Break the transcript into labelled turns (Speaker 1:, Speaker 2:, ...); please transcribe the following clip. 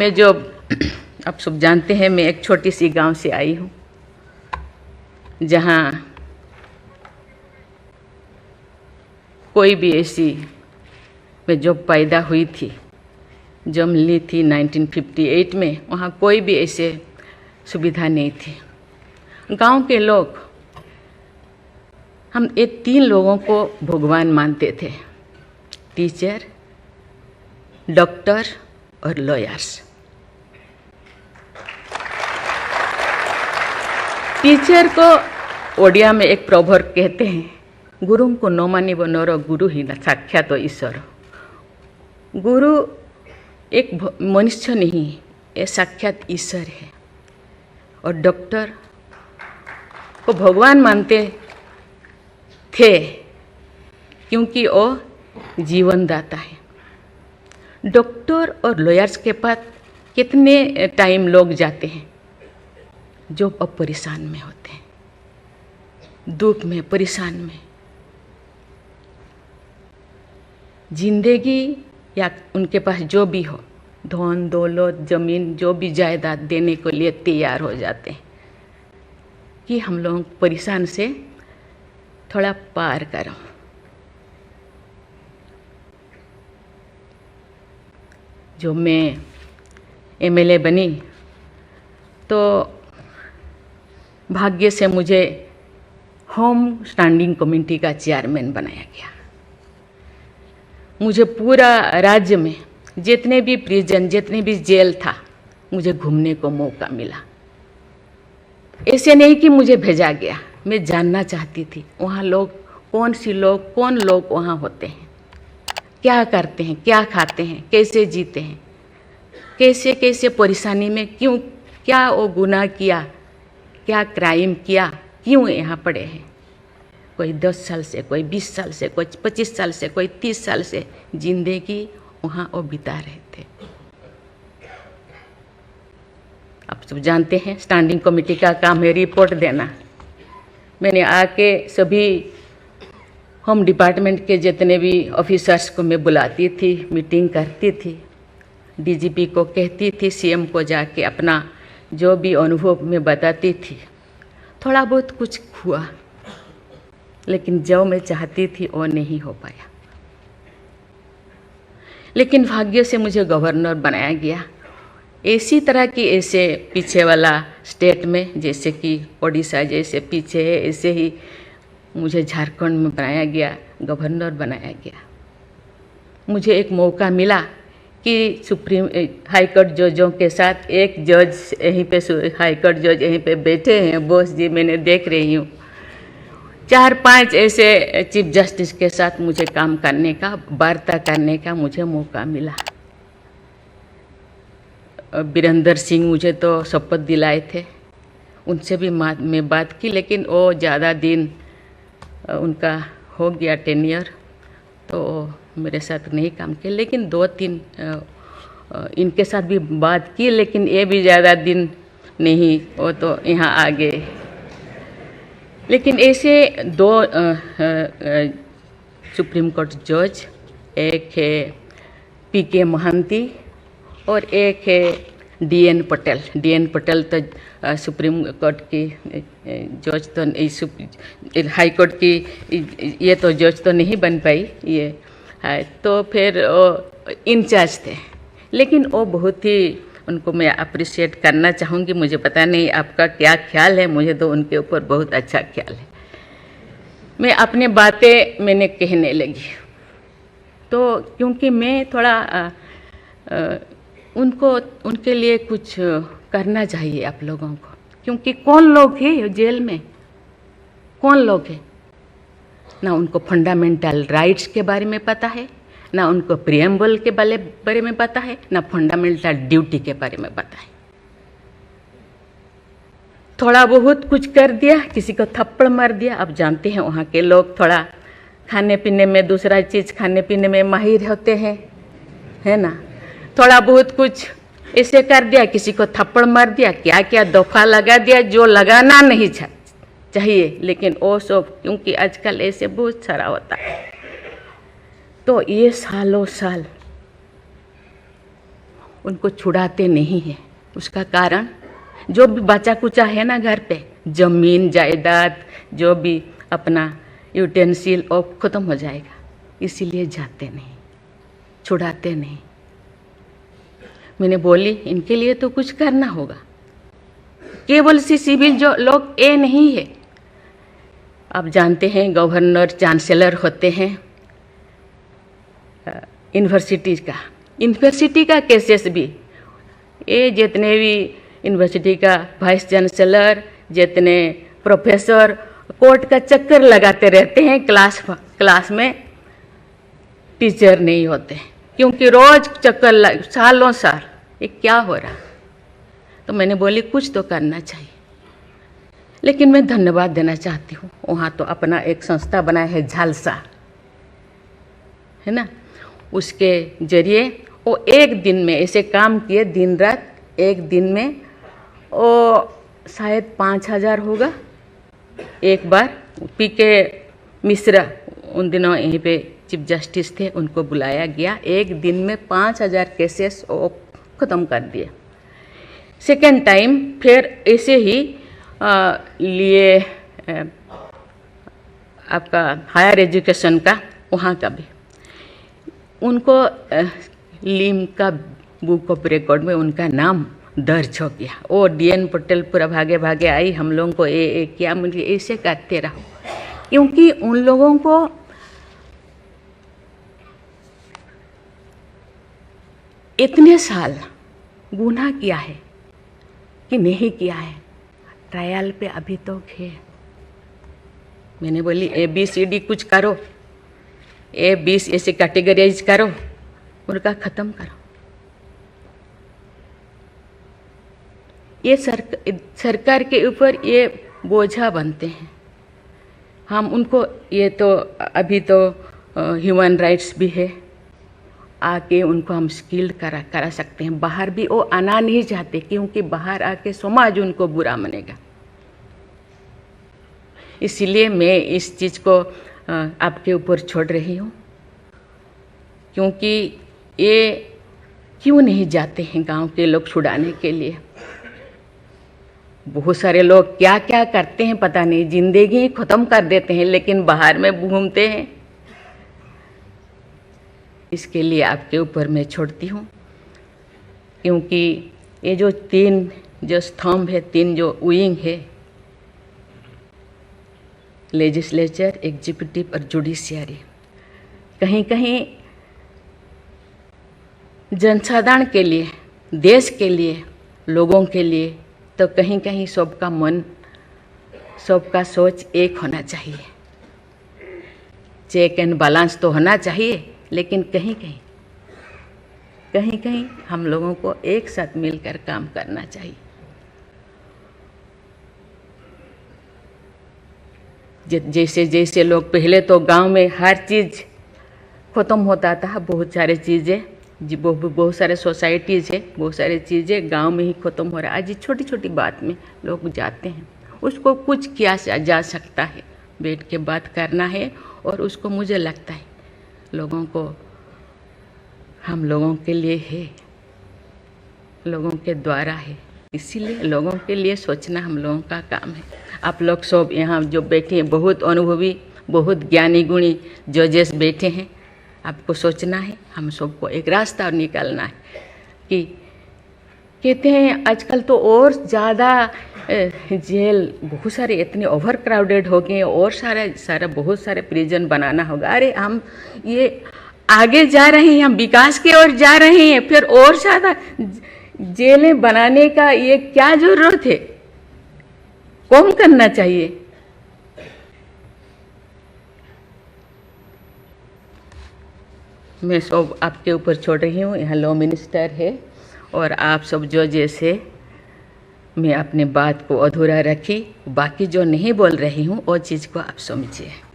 Speaker 1: मैं जो आप सब जानते हैं, मैं एक छोटी सी गांव से आई हूँ, जहाँ कोई भी ऐसी, मैं जब पैदा हुई थी, जन्म ली थी 1958 में, वहाँ कोई भी ऐसे सुविधा नहीं थी। गांव के लोग, हम ये 3 लोगों को भगवान मानते थे, टीचर, डॉक्टर और लॉयर्स। टीचर को ओडिया में एक प्रोवर्ब कहते हैं, गुरु को न मानिब नर गुरु ही न साक्षात ईश्वर। गुरु एक मनुष्य नहीं, ये साक्षात ईश्वर है। और डॉक्टर को भगवान मानते थे क्योंकि वो जीवन दाता है। डॉक्टर और लॉयर्स के पास कितने टाइम लोग जाते हैं जो अब परेशान में होते हैं, दुख में, परेशान में। जिंदगी या उनके पास जो भी हो, धन दौलत, जमीन, जो भी जायदाद देने के लिए तैयार हो जाते हैं कि हम लोग परेशान से थोड़ा पार करो। जो मैं एमएलए बनी तो भाग्य से मुझे होम स्टैंडिंग कमेटी का चेयरमैन बनाया गया। मुझे पूरा राज्य में जितने भी प्रिजन, जितने भी जेल था, मुझे घूमने को मौका मिला। ऐसे नहीं कि मुझे भेजा गया, मैं जानना चाहती थी वहाँ लोग कौन लोग वहाँ होते हैं, क्या करते हैं, क्या खाते हैं, कैसे जीते हैं, कैसे कैसे परेशानी में, क्यों, क्या वो गुनाह किया, क्या क्राइम किया, क्यों यहाँ पड़े हैं। कोई 10 साल से, कोई 20 साल से, कोई 25 साल से, कोई 30 साल से जिंदगी वहाँ वो बिता रहे थे। आप सब जानते हैं स्टैंडिंग कमेटी का काम है रिपोर्ट देना। मैंने आके सभी होम डिपार्टमेंट के जितने भी ऑफिसर्स को मैं बुलाती थी, मीटिंग करती थी, डीजीपी को कहती थी, सीएम को जाके अपना जो भी अनुभव मैं बताती थी। थोड़ा बहुत कुछ हुआ, लेकिन जो मैं चाहती थी वो नहीं हो पाया। लेकिन भाग्य से मुझे गवर्नर बनाया गया। इसी तरह की ऐसे पीछे वाला स्टेट में, जैसे कि ओडिशा जैसे पीछे है, ऐसे ही मुझे झारखंड में बनाया गया, गवर्नर बनाया गया। मुझे एक मौका मिला कि सुप्रीम हाई कोर्ट जजों के साथ एक जज यहीं पे, हाई कोर्ट जज यहीं पे बैठे हैं, बोस जी, मैंने देख रही हूँ, 4-5 ऐसे चीफ जस्टिस के साथ मुझे काम करने का, वार्ता करने का मुझे मौका मिला। वीरेंद्र सिंह मुझे तो शपथ दिलाए थे, उनसे भी मैं बात की, लेकिन वो ज़्यादा दिन उनका हो गया टेन्योर, तो मेरे साथ नहीं काम किया। लेकिन 2-3 इनके साथ भी बात की, लेकिन ये भी ज़्यादा दिन नहीं, वो तो यहाँ आ गए। लेकिन ऐसे 2 सुप्रीम कोर्ट जज, एक है पीके महांती और एक है डीएन पटेल। डीएन पटेल तो सुप्रीम कोर्ट की जज तो, हाई कोर्ट की ये तो जज तो नहीं बन पाई ये है, तो फिर इंचार्ज थे। लेकिन वो बहुत ही, उनको मैं अप्रिशिएट करना चाहूँगी। मुझे पता नहीं आपका क्या ख्याल है, मुझे तो उनके ऊपर बहुत अच्छा ख्याल है। मैं अपने बातें मैंने कहने लगी, तो क्योंकि मैं थोड़ा उनके लिए कुछ करना चाहिए आप लोगों को, क्योंकि कौन लोग हैं जेल में, कौन लोग हैं, ना उनको फंडामेंटल राइट्स के बारे में पता है, ना उनको प्रिएम्बल के बारे में पता है, ना फंडामेंटल ड्यूटी के बारे में पता है। थोड़ा बहुत कुछ कर दिया, किसी को थप्पड़ मार दिया। आप जानते हैं वहाँ के लोग थोड़ा खाने पीने में, दूसरा चीज़ खाने पीने में माहिर होते हैं, है ना। थोड़ा बहुत कुछ ऐसे कर दिया, किसी को थप्पड़ मार दिया, क्या क्या दफा लगा दिया जो लगाना नहीं चाहिए। लेकिन वो सब, क्योंकि आजकल ऐसे बहुत सारा होता है, तो ये सालों साल उनको छुड़ाते नहीं हैं। उसका कारण जो भी बचा कुचा है ना घर पे, जमीन जायदाद जो भी अपना यूटेंसिल और ख़त्म हो जाएगा, इसीलिए जाते नहीं, छुड़ाते नहीं। मैंने बोली इनके लिए तो कुछ करना होगा। केवल सी सिविल जो लोग ये नहीं है, आप जानते हैं गवर्नर चांसलर होते हैं यूनिवर्सिटी का केसेस भी, ये जितने भी यूनिवर्सिटी का वाइस चांसलर, जितने प्रोफेसर कोर्ट का चक्कर लगाते रहते हैं, क्लास में टीचर नहीं होते, क्योंकि रोज चक्कर सालों साल, ये क्या हो रहा। तो मैंने बोली कुछ तो करना चाहिए। लेकिन मैं धन्यवाद देना चाहती हूँ, वहाँ तो अपना एक संस्था बनाया है झालसा, है ना, उसके जरिए वो एक दिन में ऐसे काम किए, दिन रात, एक दिन में वो शायद 5,000 होगा। एक बार पीके मिश्रा उन दिनों यहीं पे चीफ जस्टिस थे, उनको बुलाया गया, एक दिन में 5,000 केसेस वो ख़त्म कर दिए। सेकेंड टाइम फिर ऐसे ही लिए आपका हायर एजुकेशन का, वहाँ का भी उनको लीम का बुक ऑफ रिकॉर्ड में उनका नाम दर्ज हो गया। वो DN पटेल पूरा भागे भागे आई, हम लोगों को ये क्या, मुझे ऐसे करते रहो, क्योंकि उन लोगों को इतने साल गुनाह किया है कि नहीं किया है, ट्रायल पे अभी तो है। मैंने बोली ABCD कुछ करो, A20 ऐसे कैटेगराइज करो, उनका ख़त्म करो। ये सरकार के ऊपर ये बोझा बनते हैं। हम उनको, ये तो अभी तो ह्यूमन राइट्स भी है, आके उनको हम स्किल्ड करा सकते हैं। बाहर भी वो आना नहीं चाहते, क्योंकि बाहर आके समाज उनको बुरा मानेगा। इसीलिए मैं इस चीज़ को आपके ऊपर छोड़ रही हूँ, क्योंकि ये क्यों नहीं जाते हैं गांव के लोग छुड़ाने के लिए। बहुत सारे लोग क्या क्या करते हैं पता नहीं, जिंदगी ख़त्म कर देते हैं, लेकिन बाहर में घूमते हैं। इसके लिए आपके ऊपर मैं छोड़ती हूँ, क्योंकि ये जो 3 जो स्तंभ है, 3 जो विंग है, लेजिस्लेचर, एग्जीक्यूटिव और जुडिशियरी, कहीं कहीं जनसाधारण के लिए, देश के लिए, लोगों के लिए, तो कहीं कहीं सबका मन, सबका सोच एक होना चाहिए। चेक एंड बैलेंस तो होना चाहिए, लेकिन कहीं कहीं हम लोगों को एक साथ मिलकर काम करना चाहिए। जैसे जैसे लोग, पहले तो गांव में हर चीज़ ख़त्म होता था, बहुत सारे चीज़ें, बहुत सारे सोसाइटीज़ है, बहुत सारी चीज़ें गांव में ही ख़त्म हो रहा है। आज छोटी छोटी बात में लोग जाते हैं, उसको कुछ किया जा सकता है, बैठ के बात करना है। और उसको मुझे लगता है लोगों को, हम लोगों के लिए है, लोगों के द्वारा है, इसीलिए लोगों के लिए सोचना हम लोगों का काम है। आप लोग सब यहाँ जो बैठे हैं, बहुत अनुभवी, बहुत ज्ञानी गुणी जजेस बैठे हैं, आपको सोचना है, हम सबको एक रास्ता निकालना है। कि कहते हैं आजकल तो और ज़्यादा जेल, बहुत सारे इतने ओवर क्राउडेड हो गए, और सारा बहुत सारे प्रिजन बनाना होगा। अरे हम ये आगे जा रहे हैं, हम विकास की ओर जा रहे हैं, फिर और ज़्यादा जेलें बनाने का ये क्या ज़रूरत है? कम करना चाहिए। मैं सब आपके ऊपर छोड़ रही हूँ। यहाँ लॉ मिनिस्टर है, और आप सब जो जैसे, मैं अपने बात को अधूरा रखी, बाकी जो नहीं बोल रही हूँ वो चीज़ को आप समझिए।